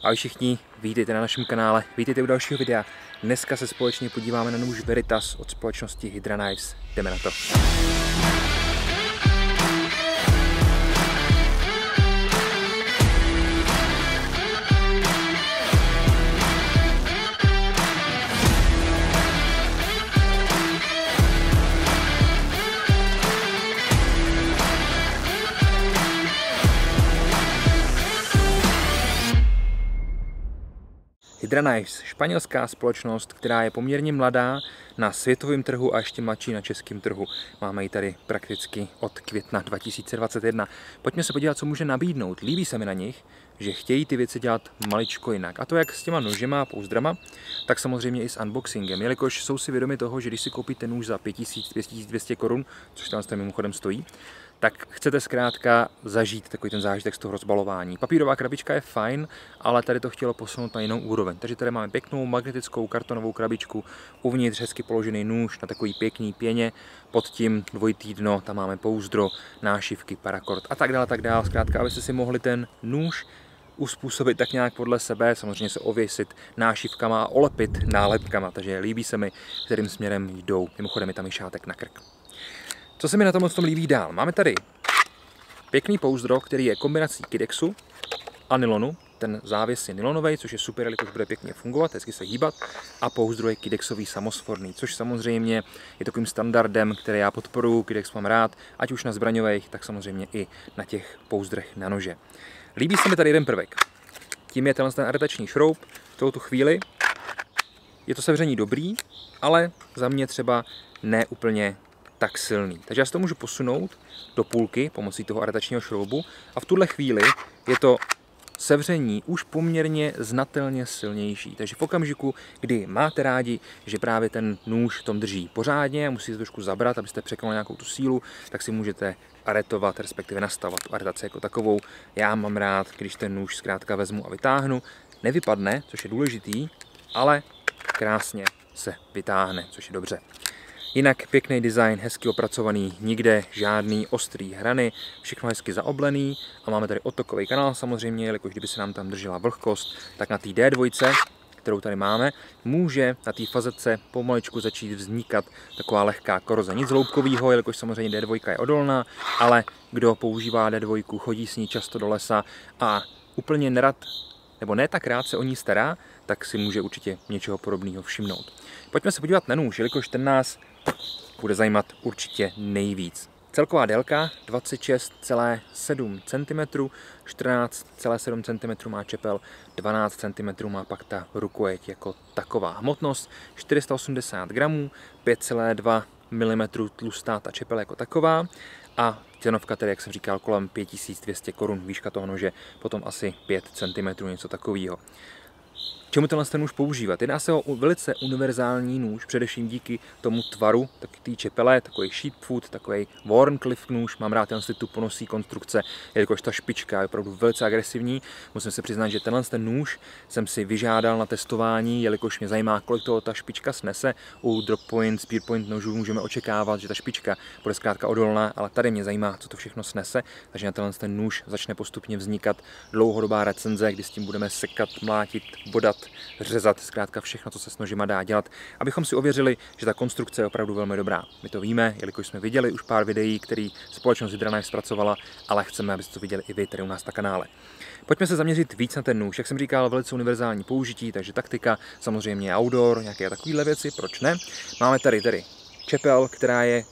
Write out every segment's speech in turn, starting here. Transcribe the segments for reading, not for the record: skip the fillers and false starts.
Ahoj všichni, vítejte na našem kanále, vítejte u dalšího videa. Dneska se společně podíváme na nůž Veritas od společnosti Hydra Knives. Jdeme na to. Hydra Knives, španělská společnost, která je poměrně mladá na světovém trhu a ještě mladší na českém trhu. Máme ji tady prakticky od května 2021. Pojďme se podívat, co může nabídnout. Líbí se mi na nich, že chtějí ty věci dělat maličko jinak. A to jak s těma nožema a pouzdrama, tak samozřejmě i s unboxingem. Jelikož jsou si vědomi toho, že když si koupíte nůž za 5200 korun, což tam mimochodem stojí, tak chcete zkrátka zažít takový ten zážitek z toho rozbalování. Papírová krabička je fajn, ale tady to chtělo posunout na jinou úroveň. Takže tady máme pěknou magnetickou kartonovou krabičku, uvnitř hezky položený nůž na takový pěkný pěně, pod tím dvojitý dno, tam máme pouzdro, nášivky, paracord a tak dále. Zkrátka, abyste si mohli ten nůž uspůsobit tak nějak podle sebe, samozřejmě se ověsit nášivkama a olepit nálepkama, takže líbí se mi, kterým směrem jdou. Mimochodem je tam i šátek na krk. Co se mi na tom líbí dál? Máme tady pěkný pouzdro, který je kombinací Kidexu a nylonu. Ten závěs je nylonový, což je super, jelikož bude pěkně fungovat, hezky se hýbat. A pouzdro je Kidexový samosvorný, což samozřejmě je takovým standardem, který já podporuji, Kidex mám rád, ať už na zbraňových, tak samozřejmě i na těch pouzdrech na nože. Líbí se mi tady jeden prvek. Tím je ten aretační šroub. V tuto chvíli je to sevření dobrý, ale za mě třeba ne úplně tak silný. Takže já si to můžu posunout do půlky pomocí toho aretačního šroubu a v tuhle chvíli je to sevření už poměrně znatelně silnější. Takže v okamžiku, kdy máte rádi, že právě ten nůž v tom drží pořádně, musíte trošku zabrat, abyste překonali nějakou tu sílu, tak si můžete aretovat, respektive nastavovat tu aretaci jako takovou. Já mám rád, když ten nůž zkrátka vezmu a vytáhnu. Nevypadne, což je důležitý, ale krásně se vytáhne, což je dobře. Jinak pěkný design, hezky opracovaný, nikde žádný ostrý hrany, všechno hezky zaoblený a máme tady otokový kanál samozřejmě, jelikož kdyby se nám tam držela vlhkost, tak na té D2, kterou tady máme, může na té fazetce pomaličku začít vznikat taková lehká koroze. Nic hloubkového, jelikož samozřejmě D2 je odolná, ale kdo používá D2, chodí s ní často do lesa a úplně nerad, nebo ne tak rád se o ní stará, tak si může určitě něčeho podobného všimnout. Pojďme se podívat na nůž, jelikož ten nás bude zajímat určitě nejvíc. Celková délka 26,7 cm, 14,7 cm má čepel, 12 cm má pak ta rukojeť jako taková. Hmotnost 480 gramů, 5,2 mm tlustá ta čepel jako taková a cenovka tedy, jak jsem říkal, kolem 5200 korun, výška toho nože potom asi 5 cm, něco takového. Čemu tenhle nůž používat? Jedná se o velice univerzální nůž, především díky tomu tvaru, taky té čepele, takový sheepfoot, takový Wharncliffe nůž. Mám rád tu ponosí konstrukce, jelikož ta špička je opravdu velice agresivní. Musím se přiznat, že tenhle nůž jsem si vyžádal na testování, jelikož mě zajímá, kolik toho ta špička snese. U drop point, spear point nožů můžeme očekávat, že ta špička bude zkrátka odolná, ale tady mě zajímá, co to všechno snese. Takže na tenhle nůž začne postupně vznikat dlouhodobá recenze, kdy s tím budeme sekat, mlátit, bodat, řezat, zkrátka všechno, co se s nožima dá dělat, abychom si ověřili, že ta konstrukce je opravdu velmi dobrá. My to víme, jelikož jsme viděli už pár videí, které společnost Hydra Knives zpracovala, ale chceme, abyste to viděli i vy tady u nás na kanále. Pojďme se zaměřit víc na ten nůž. Jak jsem říkal, velice univerzální použití, takže taktika, samozřejmě outdoor, nějaké takovéhle věci, proč ne? Máme tady čepel, která je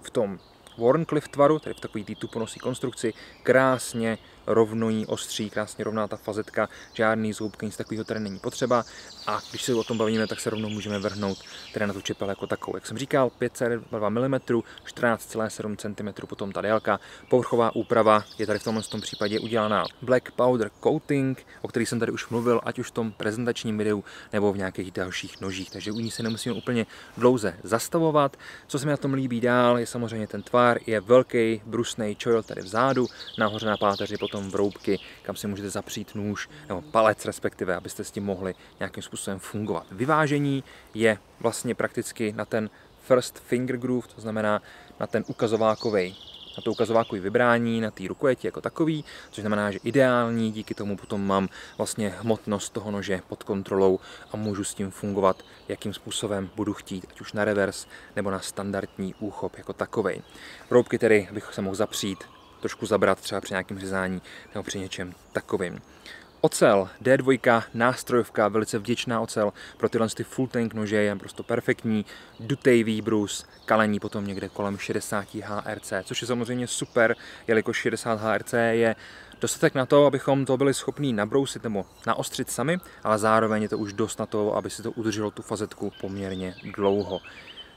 v tom Wharncliffe tvaru, tedy v takové té tuponosí konstrukci, krásně rovnojí ostří, krásně rovná ta fazetka, žádný zoubky, nic takového tady není potřeba a když se o tom bavíme, tak se rovnou můžeme vrhnout tedy na tu čepel jako takovou. Jak jsem říkal, 5,2 mm, 14,7 cm potom ta délka. Povrchová úprava je tady v tomhle případě udělaná black powder coating, o který jsem tady už mluvil, ať už v tom prezentačním videu nebo v nějakých dalších nožích, takže u ní se nemusíme úplně dlouze zastavovat. Co se mi na tom líbí dál, je samozřejmě ten tvar, je velký brusnej choil tady vzadu, nahoře na páteři potom vroubky, kam si můžete zapřít nůž, nebo palec respektive, abyste s tím mohli nějakým způsobem fungovat. Vyvážení je vlastně prakticky na ten first finger groove, to znamená na ten ukazovákový na to ukazováku vybrání, na té rukojeti jako takový, což znamená, že ideální, díky tomu potom mám vlastně hmotnost toho nože pod kontrolou a můžu s tím fungovat, jakým způsobem budu chtít, ať už na revers nebo na standardní úchop jako takovej. Roubky tedy bych se mohl zapřít, trošku zabrat třeba při nějakém řezání nebo při něčem takovým. Ocel D2, nástrojovka, velice vděčná ocel pro tyhle full tank nože, je prostě perfektní, dutej výbrus, kalení potom někde kolem 60 HRC, což je samozřejmě super, jelikož 60 HRC je dostatek na to, abychom to byli schopni nabrousit nebo naostřit sami, ale zároveň je to už dost na to, aby si to udrželo tu fazetku poměrně dlouho.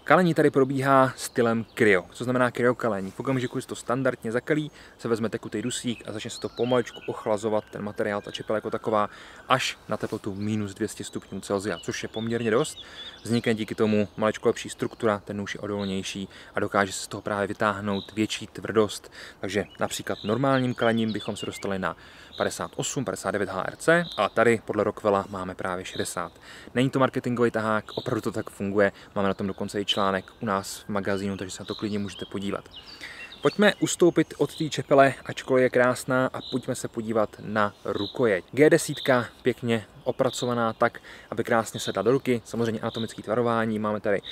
Kalení tady probíhá stylem kryo, co znamená kryo kalení. V okamžiku, když to standardně zakalí, se vezme tekutý dusík a začne se to pomaličku ochlazovat, ten materiál, ta čepel jako taková, až na teplotu minus 200 stupňů Celsia, což je poměrně dost. Vznikne díky tomu maličko lepší struktura, ten nůž je odolnější a dokáže se z toho právě vytáhnout větší tvrdost. Takže například normálním kalením bychom se dostali na 58-59 HRC, ale tady podle Rockwella máme právě 60. Není to marketingový tahák, opravdu to tak funguje, máme na tom dokonce i článek u nás v magazínu, takže se na to klidně můžete podívat. Pojďme ustoupit od té čepele, ačkoliv je krásná, a pojďme se podívat na rukojeť. G10 pěkně opracovaná tak, aby krásně sedla do ruky, samozřejmě anatomické tvarování, máme tady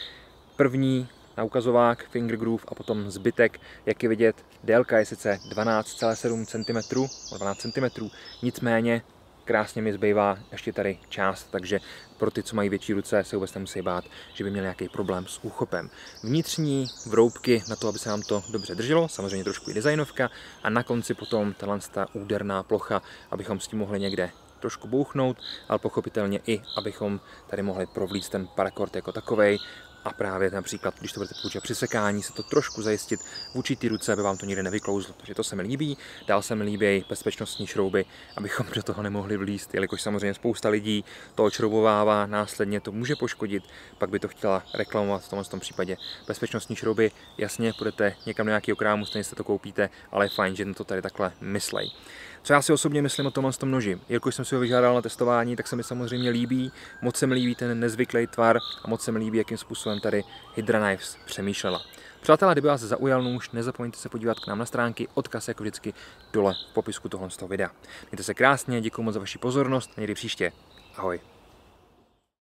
první na ukazovák, finger groove a potom zbytek, jak je vidět, délka je sice 12,7 cm, 12 cm, nicméně krásně mi zbývá ještě tady část, takže pro ty, co mají větší ruce, se vůbec nemusí bát, že by měli nějaký problém s úchopem. Vnitřní vroubky na to, aby se nám to dobře drželo, samozřejmě trošku i designovka, a na konci potom ta úderná plocha, abychom s tím mohli někde trošku bouchnout, ale pochopitelně i, abychom tady mohli provlíct ten parakord jako takovej. A právě například, když to budete používat při sekání, se to trošku zajistit v určitý ruce, aby vám to nikde nevyklouzlo. Takže to se mi líbí. Dál se mi líbí bezpečnostní šrouby, abychom do toho nemohli vlízt, jelikož samozřejmě spousta lidí to odšroubovává, následně to může poškodit, pak by to chtěla reklamovat v tomhle případě. Bezpečnostní šrouby, jasně, půjdete někam do nějakého krámu, stejně se to koupíte, ale je fajn, že to tady takhle myslej. Co já si osobně myslím o tomhle noži, jelikož jsem si ho vyžádal na testování, tak se mi samozřejmě líbí, moc se mi líbí ten nezvyklý tvar a moc se mi líbí, jakým způsobem tady Hydra Knives přemýšlela. Přátelé, kdyby vás zaujal nůž, nezapomeňte se podívat k nám na stránky, odkaz jako vždycky dole v popisku tohle videa. Mějte se krásně, děkuji moc za vaši pozornost, někdy příště. Ahoj.